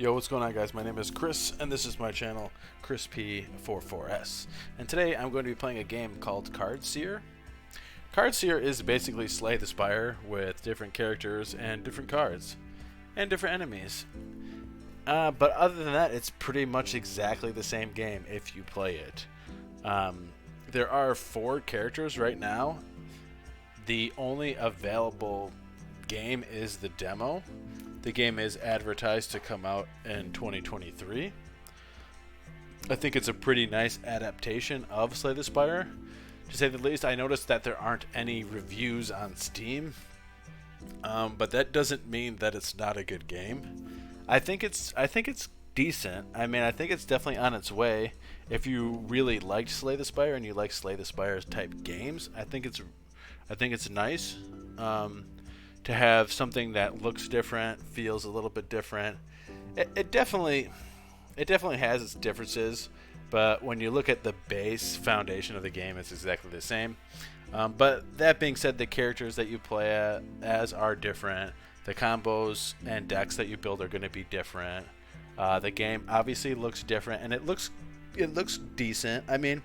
Yo, what's going on, guys? My name is Chris, and this is my channel, ChrisP44S. And today I'm going to be playing a game called Cardseer. Cardseer is basically Slay the Spire with different characters and different cards and different enemies. But other than that, it's pretty much exactly the same game if you play it. There are 4 characters right now. The only available game is the demo. The game is advertised to come out in 2023. I think it's a pretty nice adaptation of Slay the Spire. To say the least, I noticed that there aren't any reviews on Steam. But that doesn't mean that it's not a good game. I think it's decent. I mean, I think it's definitely on its way. If you really liked Slay the Spire and you like Slay the Spire's type games, I think it's nice. To have something that looks different, feels a little bit different. It definitely has its differences, but when you look at the base foundation of the game, it's exactly the same. But that being said, the characters that you play as are different. The combos and decks that you build are going to be different. The game obviously looks different, and it looks decent. I mean,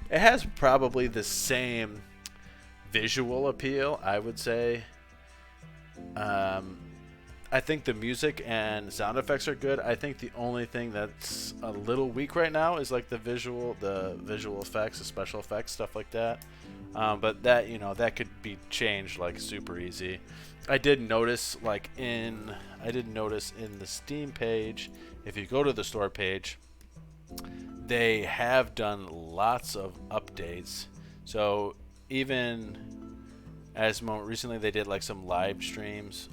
it has probably the same visual appeal, I would say. I think the music and sound effects are good. I think the only thing that's a little weak right now is like the visual effects, the special effects, stuff like that. But that, that could be changed like super easy. I did notice in the Steam page, if you go to the store page, they have done lots of updates. So even as more recently, they did like some live streams,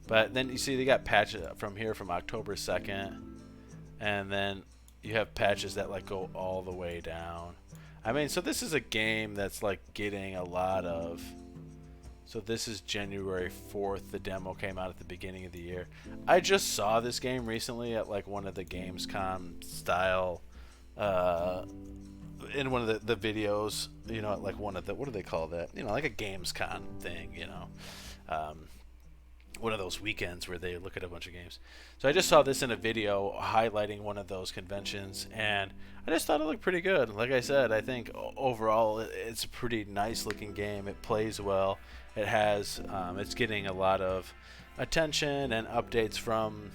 but then you see they got patches from October 2nd, and then you have patches that like go all the way down. I mean, so this is a game that's like getting a lot of. So this is January 4th. The demo came out at the beginning of the year. I just saw this game recently at like one of the Gamescom style. In one of the videos, like one of the, what do they call that? Like a Gamescom thing, one of those weekends where they look at a bunch of games. So I just saw this in a video highlighting one of those conventions, and I just thought it looked pretty good. Like I said, I think overall it's a pretty nice looking game. It plays well. It has, it's getting a lot of attention and updates from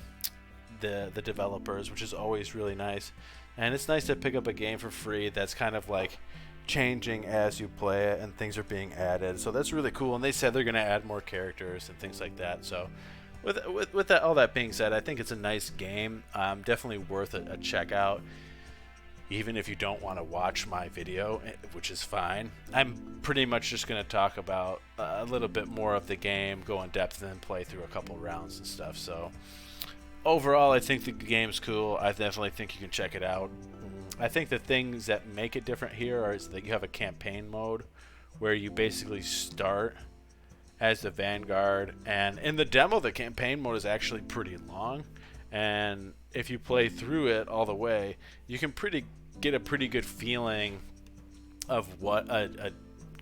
the developers, which is always really nice. And it's nice to pick up a game for free that's kind of like changing as you play it, and things are being added. So that's really cool. And they said they're going to add more characters and things like that. So with that, all that being said, I think it's a nice game. Definitely worth a check out, even if you don't want to watch my video, which is fine. I'm pretty much just going to talk about a little bit more of the game, go in depth, and then play through a couple rounds and stuff. So overall, I think the game's cool. I definitely think you can check it out. I think the things that make it different here is that you have a campaign mode where you basically start as the Vanguard. And in the demo, the campaign mode is actually pretty long. And if you play through it all the way, you can get a pretty good feeling of what a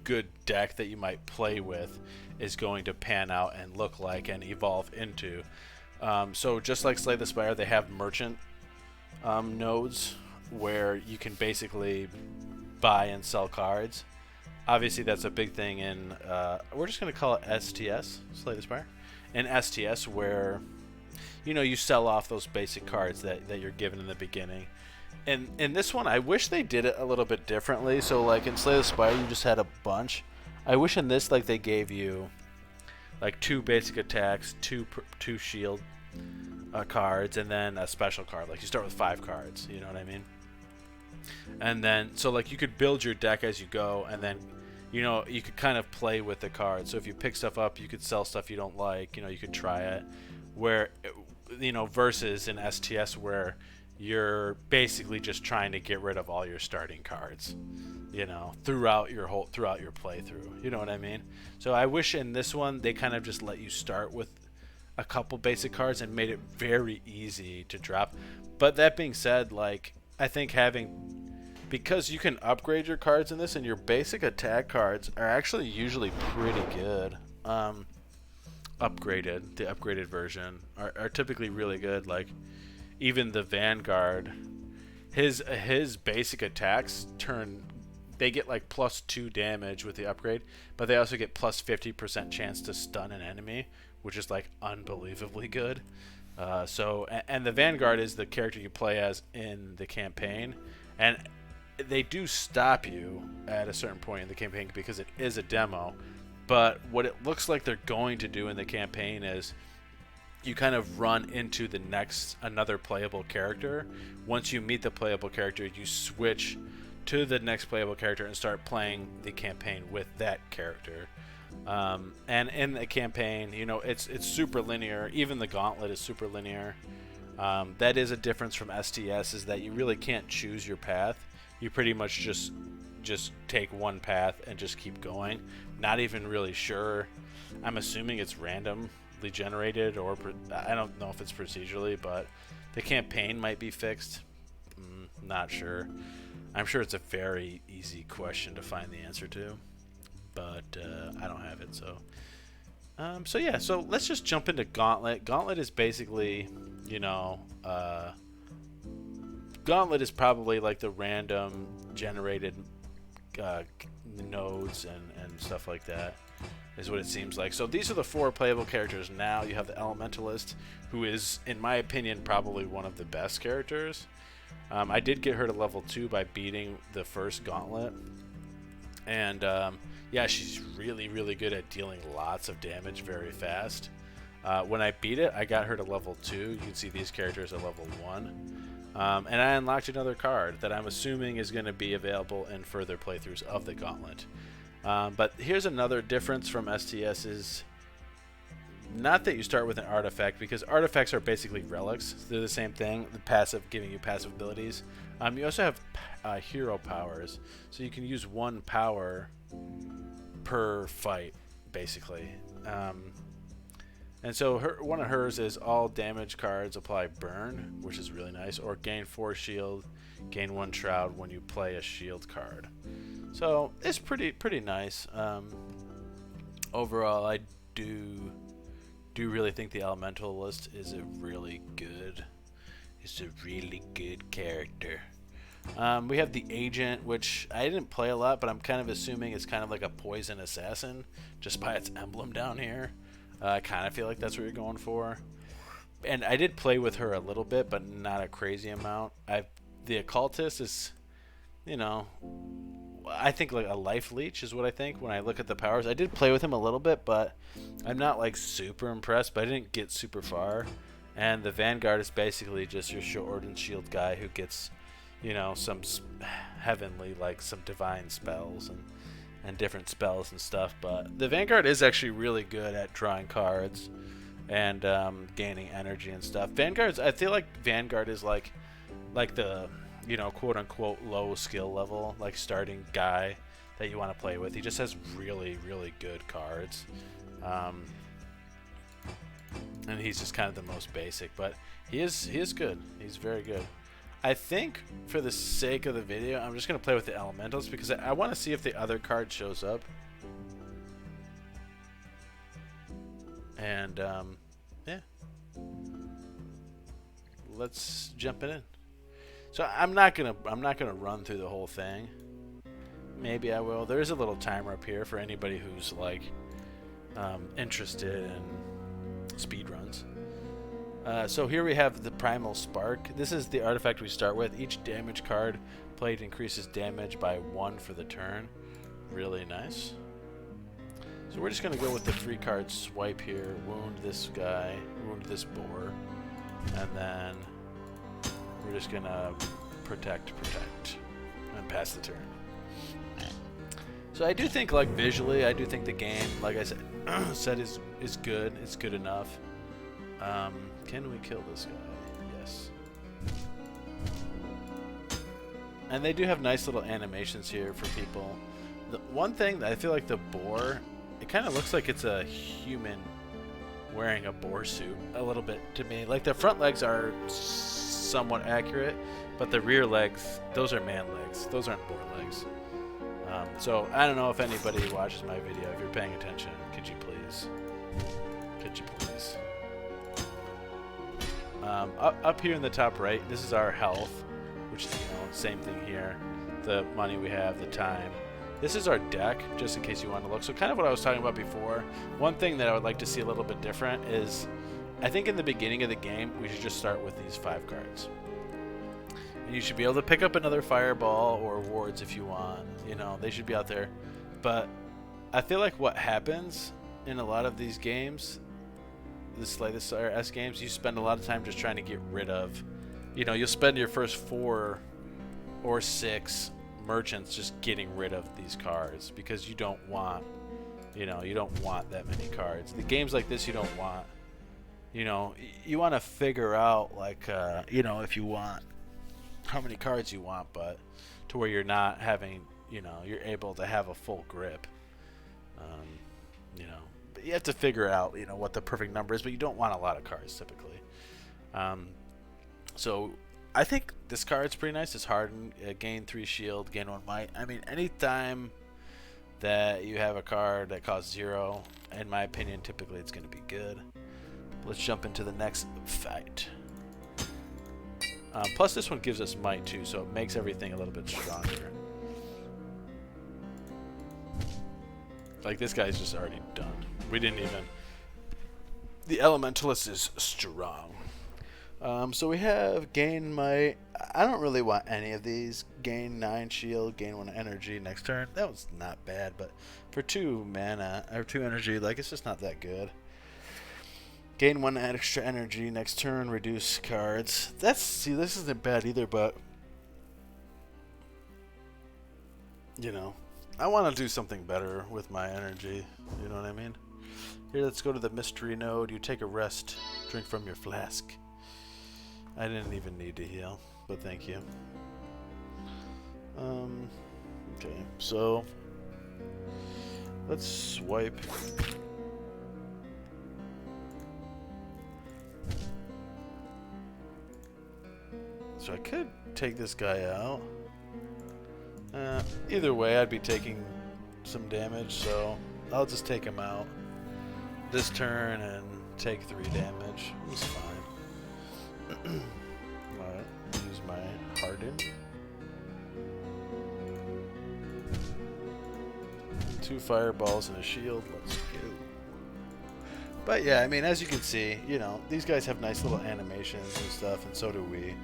good deck that you might play with is going to pan out and look like and evolve into. So just like Slay the Spire, they have merchant nodes where you can basically buy and sell cards. Obviously, that's a big thing in, we're just going to call it STS, Slay the Spire. In STS, where, you sell off those basic cards that you're given in the beginning. And in this one, I wish they did it a little bit differently. So like in Slay the Spire, you just had a bunch. I wish in this, like, they gave you like 2 basic attacks, 2 shield cards, and then a special card. Like you start with 5 cards, you know what I mean? And then so like you could build your deck as you go, and then you could kind of play with the cards. So if you pick stuff up, you could sell stuff you don't like. You could try it. Where versus in STS where you're basically just trying to get rid of all your starting cards, throughout your playthrough. You know what I mean? So I wish in this one they kind of just let you start with a couple basic cards and made it very easy to drop. But that being said, like, I think because you can upgrade your cards in this, and your basic attack cards are actually usually pretty good. upgraded, the upgraded version, are typically really good. Like even the Vanguard, his basic attacks they get like +2 damage with the upgrade, but they also get +50% chance to stun an enemy, which is like unbelievably good. And the Vanguard is the character you play as in the campaign, and they do stop you at a certain point in the campaign because it is a demo. But what it looks like they're going to do in the campaign is you kind of run into another playable character. Once you meet the playable character, you switch to the next playable character and start playing the campaign with that character. And in the campaign, it's super linear. Even the Gauntlet is super linear. That is a difference from STS, is that you really can't choose your path. You pretty much just take one path and just keep going. Not even really sure. I'm assuming it's randomly generated, or I don't know if it's procedurally, but the campaign might be fixed. Not sure. I'm sure it's a very easy question to find the answer to, but I don't have it. So yeah, so let's just jump into Gauntlet. Gauntlet is basically, Gauntlet is probably like the random generated nodes and stuff like that, is what it seems like. So these are the 4 playable characters now. You have the Elementalist, who is, in my opinion, probably one of the best characters. I did get her to level 2 by beating the first Gauntlet. And yeah, she's really, really good at dealing lots of damage very fast. When I beat it, I got her to level 2. You can see these characters at level 1. And I unlocked another card that I'm assuming is going to be available in further playthroughs of the Gauntlet. But here's another difference from STS's. Not that you start with an artifact, because artifacts are basically relics. They're the same thing, the passive giving you passive abilities. You also have hero powers, so you can use 1 power per fight, basically. And so one of hers is all damage cards apply burn, which is really nice, or gain 4 shield, gain 1 shroud when you play a shield card. So it's pretty nice. Overall, I do really think the Elementalist is a really good character. We have the Agent, which I didn't play a lot, but I'm kind of assuming it's kind of like a poison assassin just by its emblem down here. I kind of feel like that's what you're going for. And I did play with her a little bit, but not a crazy amount. The Occultist is, I think like a life leech is what I think when I look at the powers. I did play with him a little bit, but I'm not like super impressed, but I didn't get super far. And the Vanguard is basically just your sword and shield guy who gets, some heavenly, like some divine spells and different spells and stuff. But the Vanguard is actually really good at drawing cards and gaining energy and stuff. I feel like Vanguard is like the quote unquote low skill level, like starting guy that you want to play with. He just has really, really good cards. And he's just kind of the most basic, but he is good. He's very good. I think for the sake of the video, I'm just going to play with the elementals because I want to see if the other card shows up. And yeah, let's jump in. So I'm not gonna run through the whole thing. Maybe I will. There's a little timer up here for anybody who's like interested in speed runs. So here we have the Primal Spark. This is the artifact we start with. Each damage card played increases damage by 1 for the turn. Really nice. So we're just going to go with the 3-card swipe here. Wound this guy, wound this boar, and then we're just going to protect, and pass the turn. So I do think, like, visually, I do think the game, like I said, is good. It's good enough. Can we kill this guy? Yes. And they do have nice little animations here for people. The one thing that I feel like the boar, it kind of looks like it's a human wearing a boar suit a little bit to me. Like the front legs are somewhat accurate, but the rear legs, those are man legs. Those aren't boar legs. So I don't know if anybody watches my video. If you're paying attention, could you Would you please? Up here in the top right, this is our health, which is, you know, same thing here. The money we have, the time. This is our deck, just in case you want to look. So kind of what I was talking about before. One thing that I would like to see a little bit different is, I think in the beginning of the game, we should just start with these 5 cards. And you should be able to pick up another fireball or wards if you want. You know, they should be out there. But I feel like what happens in a lot of these games, the Slay the Spire-esque games, you spend a lot of time just trying to get rid of. You know, you'll spend your first 4 or 6 merchants just getting rid of these cards because you don't want, you know, you don't want that many cards. The games like this you don't want. You know, you want to figure out, like, you know, if you want, how many cards you want, but to where you're not having, you know, you're able to have a full grip. You know, but you have to figure out, you know, what the perfect number is, but you don't want a lot of cards typically. So I think this card's pretty nice. It's hardened, gain 3 shield, gain 1 might. I mean, anytime that you have a card that costs 0, in my opinion, typically it's going to be good. Let's jump into the next fight. Plus this one gives us might too, so it makes everything a little bit stronger. Like, this guy's just already done. We didn't even... The Elementalist is strong. So we have gain might. I don't really want any of these. Gain 9 shield, gain 1 energy next turn. That was not bad, but for 2 mana, or 2 energy, like, it's just not that good. Gain 1 extra energy next turn, reduce cards. See, this isn't bad either, but, you know, I want to do something better with my energy. You know what I mean? Here, let's go to the mystery node. You take a rest, drink from your flask. I didn't even need to heal, but thank you. Okay, so let's swipe. So I could take this guy out. Either way, I'd be taking some damage, so I'll just take him out this turn and take 3 damage. It's fine. Alright, use my Harden. 2 fireballs and a shield. Let's go. But yeah, I mean, as you can see, you know, these guys have nice little animations and stuff, and so do we.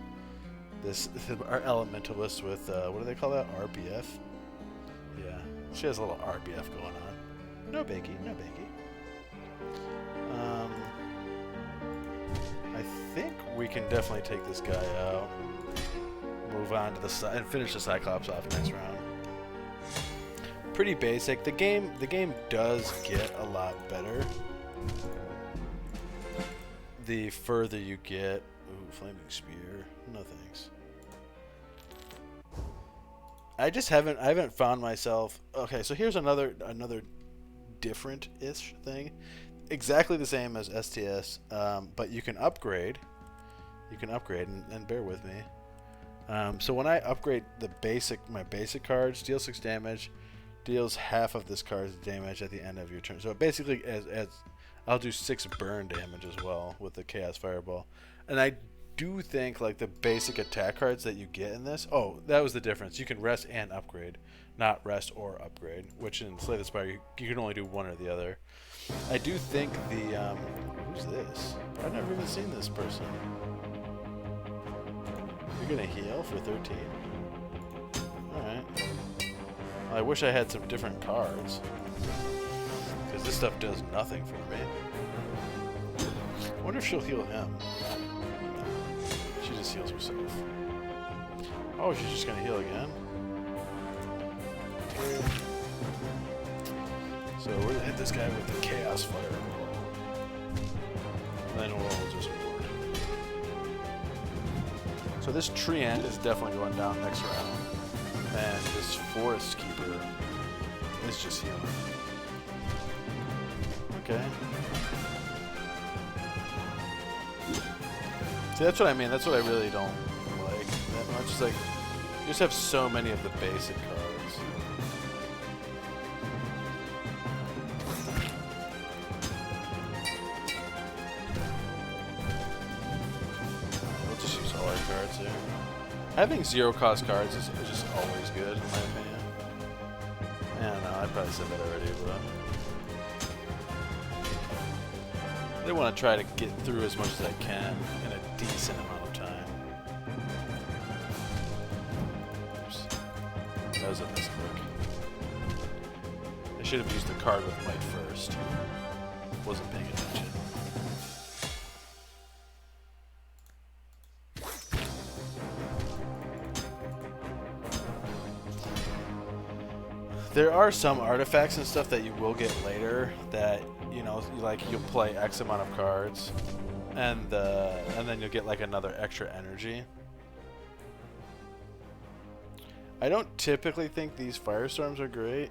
Our Elementalist with, what do they call that? RBF? Yeah, she has a little RBF going on. No biggie, no biggie. I think we can definitely take this guy out. Move on to the side and finish the Cyclops off next round. Pretty basic. The game does get a lot better the further you get. Ooh, flaming spear. No thanks. I haven't found myself. Okay, so here's another different-ish thing. Exactly the same as STS, but you can upgrade. You can upgrade, and bear with me. So when I upgrade my basic cards, deals 6 damage, deals half of this card's damage at the end of your turn. So basically, as I'll do 6 burn damage as well with the Chaos Fireball. And I do think, like, the basic attack cards that you get in this. Oh, that was the difference. You can rest and upgrade, not rest or upgrade. Which in Slay the Spire, you can only do one or the other. I do think the who's this? I've never even seen this person. You're gonna heal for 13. All right. Well, I wish I had some different cards, because this stuff does nothing for me. I wonder if she'll heal him. She just heals herself. Oh, she's just gonna heal again. Okay. So we're gonna hit this guy with the Chaos Fireball. And then we'll just ward. So this tree end is definitely going down next round. And this Forest Keeper is just healing. Okay. See, that's what I mean. That's what I really don't like that much. It's like, you just have so many of the basic cards. OR cards here. Having zero cost cards is just always good, in my opinion. I don't know, I probably said that already, but I do want to try to get through as much as I can in a decent amount of time. Oops. That was a misclick. I should have used the card with might first. Wasn't paying attention. There are some artifacts and stuff that you will get later that, you know, like you'll play X amount of cards and then you'll get like another extra energy. I don't typically think these firestorms are great.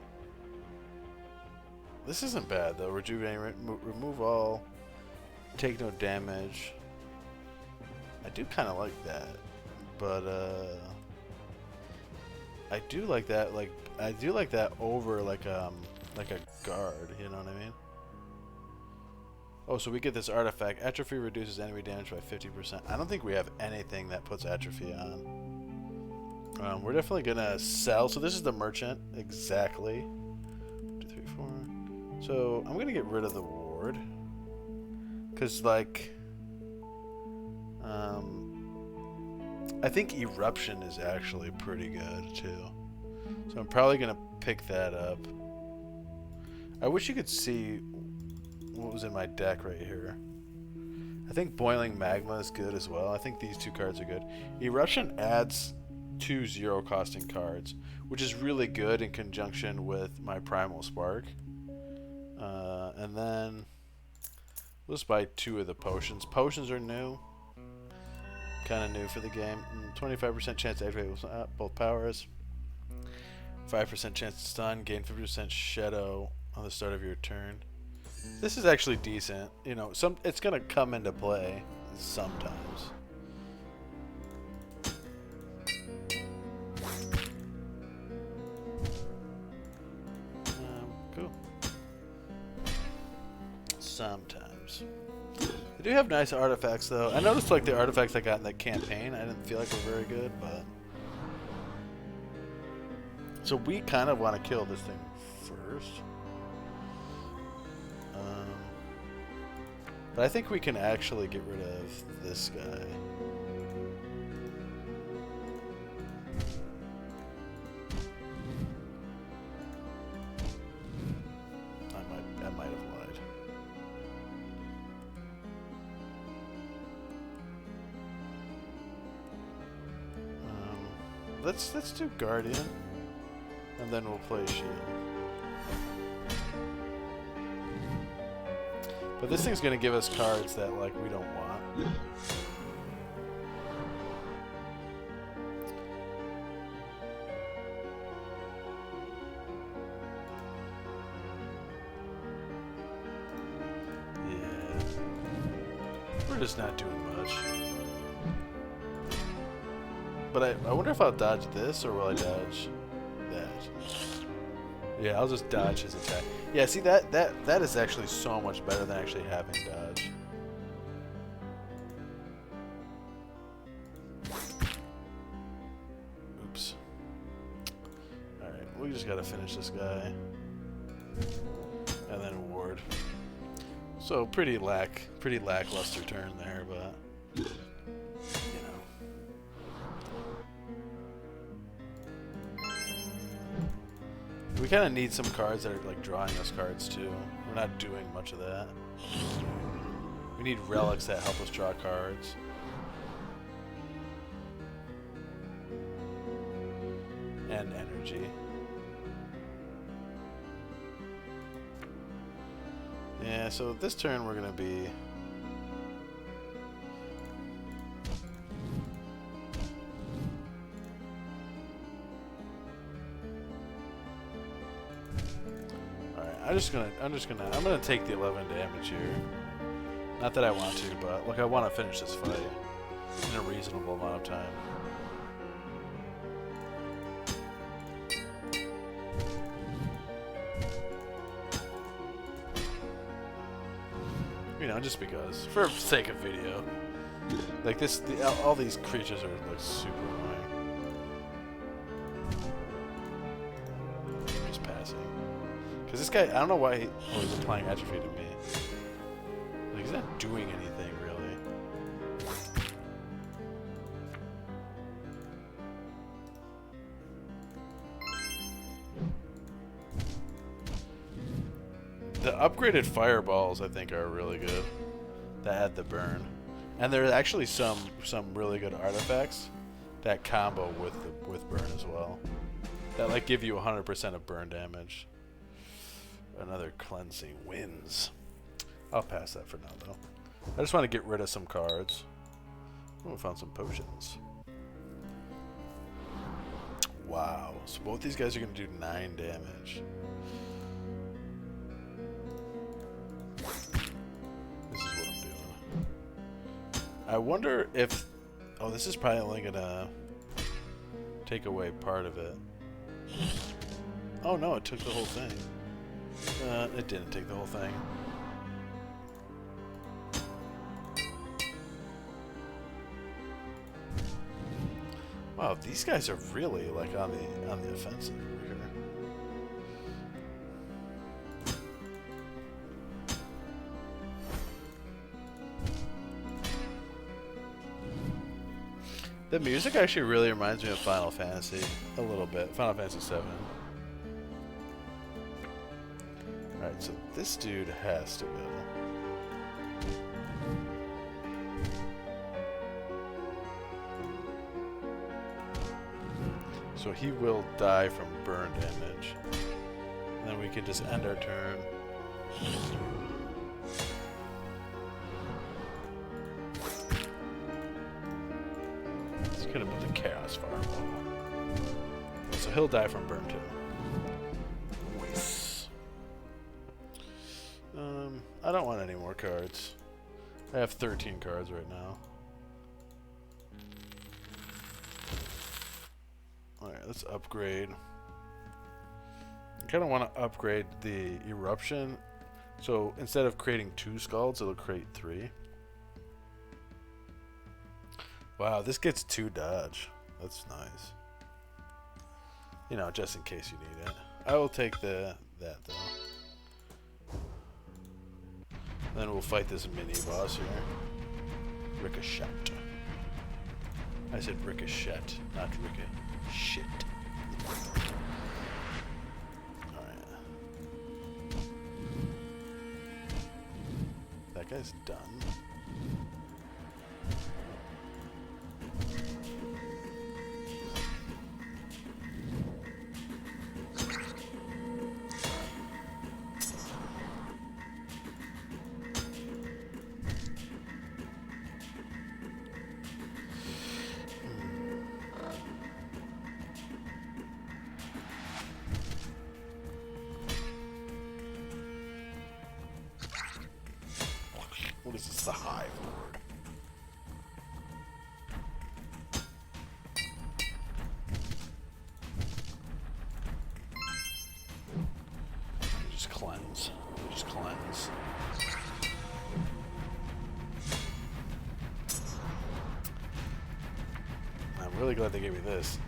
This isn't bad though. Rejuvenate, remove all, take no damage. I do kind of like that, but I do like that. Like I do like that over like a guard. You know what I mean? Oh, so we get this artifact. Atrophy reduces enemy damage by 50%. I don't think we have anything that puts atrophy on. We're definitely gonna sell. So this is the merchant exactly. 2, 3, 4. So I'm gonna get rid of the ward, cause like, I think eruption is actually pretty good too. So I'm probably gonna pick that up. I wish you could see what was in my deck right here. I think boiling magma is good as well. I think these two cards are good. Eruption adds 2 zero costing cards, which is really good in conjunction with my primal spark. And then let's buy 2 of the potions. Potions are new, kind of new for the game. 25% chance to activate both powers. 5% chance to stun. Gain 50% shadow on the start of your turn. This is actually decent. You know, it's gonna come into play sometimes. Cool. Sometimes. They do have nice artifacts, though. I noticed, like, the artifacts I got in that campaign, I didn't feel like were very good, but... So we kind of want to kill this thing first. But I think we can actually get rid of this guy. I might have lied. Let's do Guardian, and then we'll play Shield. But this thing's gonna give us cards that like we don't want. Yeah. We're just not doing much. But I wonder if I'll dodge this or will I dodge that? Yeah, I'll just dodge his attack. Yeah, see that is actually so much better than actually having dodge. Oops. Alright, we just gotta finish this guy. And then ward. So pretty lackluster turn there, but you know. We kind of need some cards that are like drawing us cards too. We're not doing much of that. We need relics that help us draw cards. And energy. Yeah, so this turn we're gonna be... I'm gonna take the 11 damage here. Not that I want to, but look, I want to finish this fight in a reasonable amount of time. You know, just because, for sake of video. Like this, all these creatures are like super annoying. I'm just passing. Cause this guy, I don't know why he's applying atrophy to me. Like he's not doing anything really. The upgraded fireballs, I think, are really good. That add the burn, and there's actually some really good artifacts that combo with burn as well. That like give you 100% of burn damage. Another cleansing winds. I'll pass that for now though. I just want to get rid of some cards. Oh, we found some potions. Wow. So both these guys are going to do 9 damage. This is what I'm doing. I wonder if... Oh, this is probably only going to take away part of it. Oh no, it took the whole thing. It didn't take the whole thing. Wow, these guys are really like on the offensive over here. The music actually really reminds me of Final Fantasy a little bit. Final Fantasy VII. Alright, so this dude has to go. So he will die from burn damage. And then we can just end our turn. This could have been the Chaos Fireball. So he'll die from burn too. Nice. I don't want any more cards. I have 13 cards right now. Alright, let's upgrade. I kind of want to upgrade the Eruption. So instead of creating 2 Scalds, it'll create 3. Wow, this gets 2 dodge. That's nice. You know, just in case you need it. I will take that though. Then we'll fight this mini boss here. Ricochet. I said ricochet, not ricochet. Alright. That guy's done. What is this, the Hive Lord? Just cleanse. Just cleanse. I'm really glad they gave me this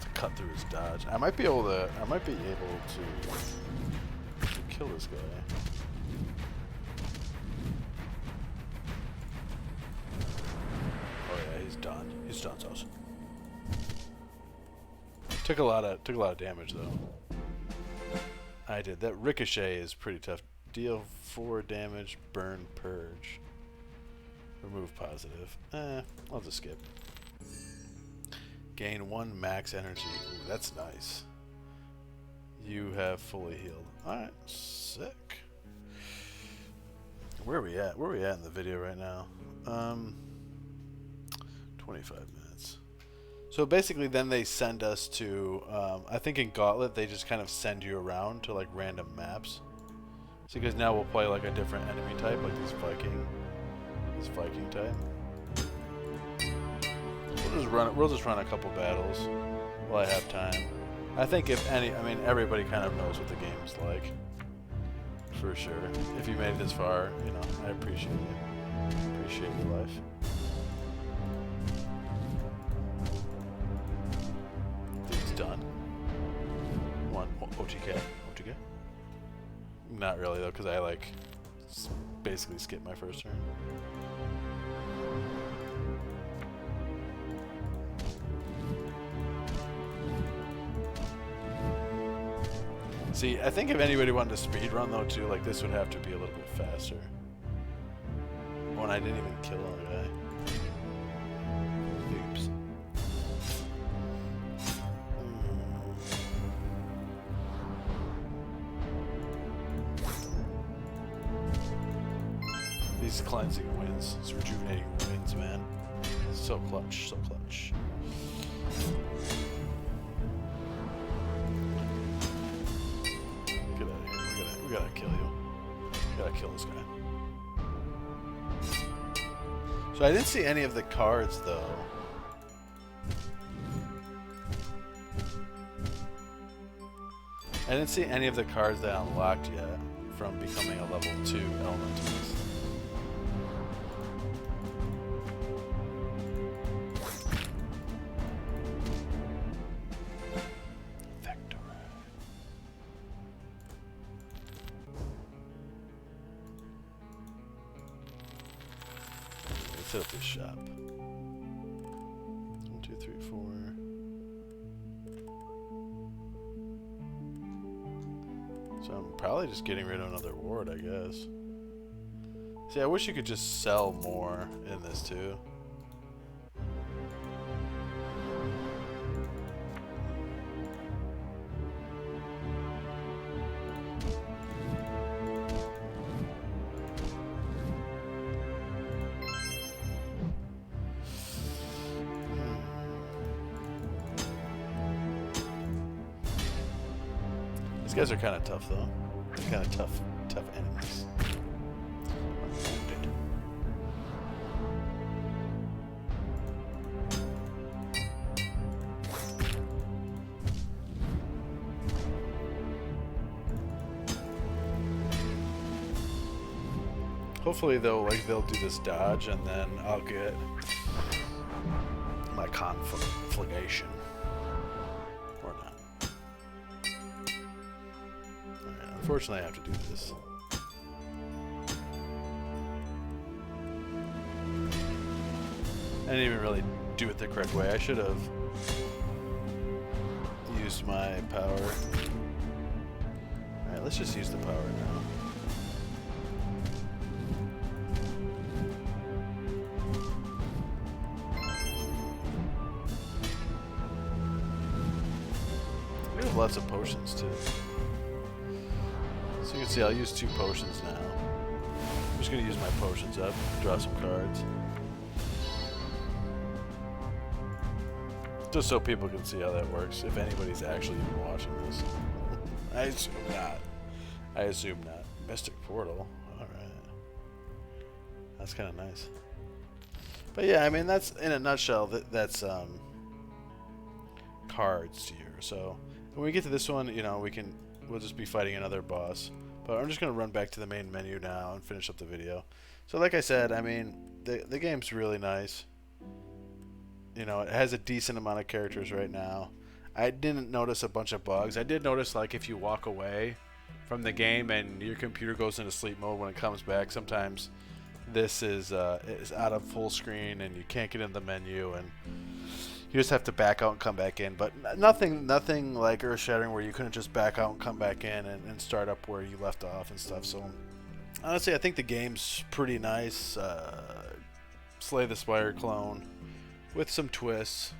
to cut through his dodge. I might be able to kill this guy. He's done, Sauce. Took a lot of damage though. I did. That Ricochet is pretty tough. Deal 4 damage, burn, purge. Remove positive. I'll just skip. Gain 1 max energy. Ooh, that's nice. You have fully healed. Alright, sick. Where are we at? Where are we at in the video right now? 25 minutes. So basically then they send us to, I think in Gauntlet they just kind of send you around to like random maps. So because now we'll play like a different enemy type, like this Viking type. We'll just run a couple battles while I have time. I think everybody kind of knows what the game's like. For sure. If you made it this far, you know, I appreciate it. Appreciate your life. OTK. OTK? Not really though, because I like basically skip my first turn. See, I think if anybody wanted to speed run though too, like this would have to be a little bit faster. Oh, and I didn't even kill a guy. Oops. These cleansing winds, these rejuvenating winds, man. So clutch, so clutch. Get out of here. We gotta kill you. We gotta kill this guy. So I didn't see any of the cards though. I didn't see any of the cards that I unlocked yet from becoming a level 2 elementalist. Set up this shop. 1, 2, 3, 4. So I'm probably just getting rid of another ward, I guess. See, I wish you could just sell more in this too. These guys are kind of tough, though. They're kind of tough enemies. Hopefully, they'll do this dodge, and then I'll get my conflagration. Unfortunately, I have to do this. I didn't even really do it the correct way. I should have used my power. Alright, let's just use the power now. We have lots of potions too. So you can see I'll use 2 potions now. I'm just going to use my potions up, draw some cards. Just so people can see how that works, if anybody's actually even watching this. I assume not. I assume not. Mystic Portal. Alright. That's kind of nice. But yeah, I mean, that's, in a nutshell, that's Cardseer. So when we get to this one, you know, we'll just be fighting another boss. But I'm just going to run back to the main menu now and finish up the video. So like I said, I mean, the game's really nice. You know, it has a decent amount of characters right now. I didn't notice a bunch of bugs. I did notice, like, if you walk away from the game and your computer goes into sleep mode when it comes back, sometimes this is out of full screen and you can't get in the menu, and you just have to back out and come back in. But nothing like earth-shattering where you couldn't just back out and come back in and start up where you left off and stuff. So honestly, I think the game's pretty nice. Slay the Spire clone with some twists.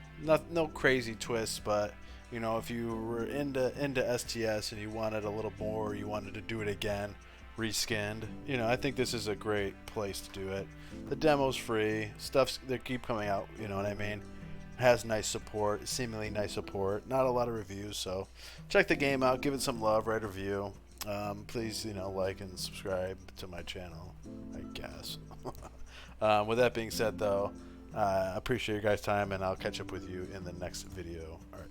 No crazy twists, but you know, if you were into STS and you wanted a little more, you wanted to do it again, reskinned, you know, I think this is a great place to do it. The demo's free. Stuff's they keep coming out, you know what I mean? Has nice support, seemingly nice support. Not a lot of reviews, so check the game out, give it some love, write a review. Please, you know, like and subscribe to my channel, I guess. With that being said, though, I appreciate your guys' time, and I'll catch up with you in the next video. All right.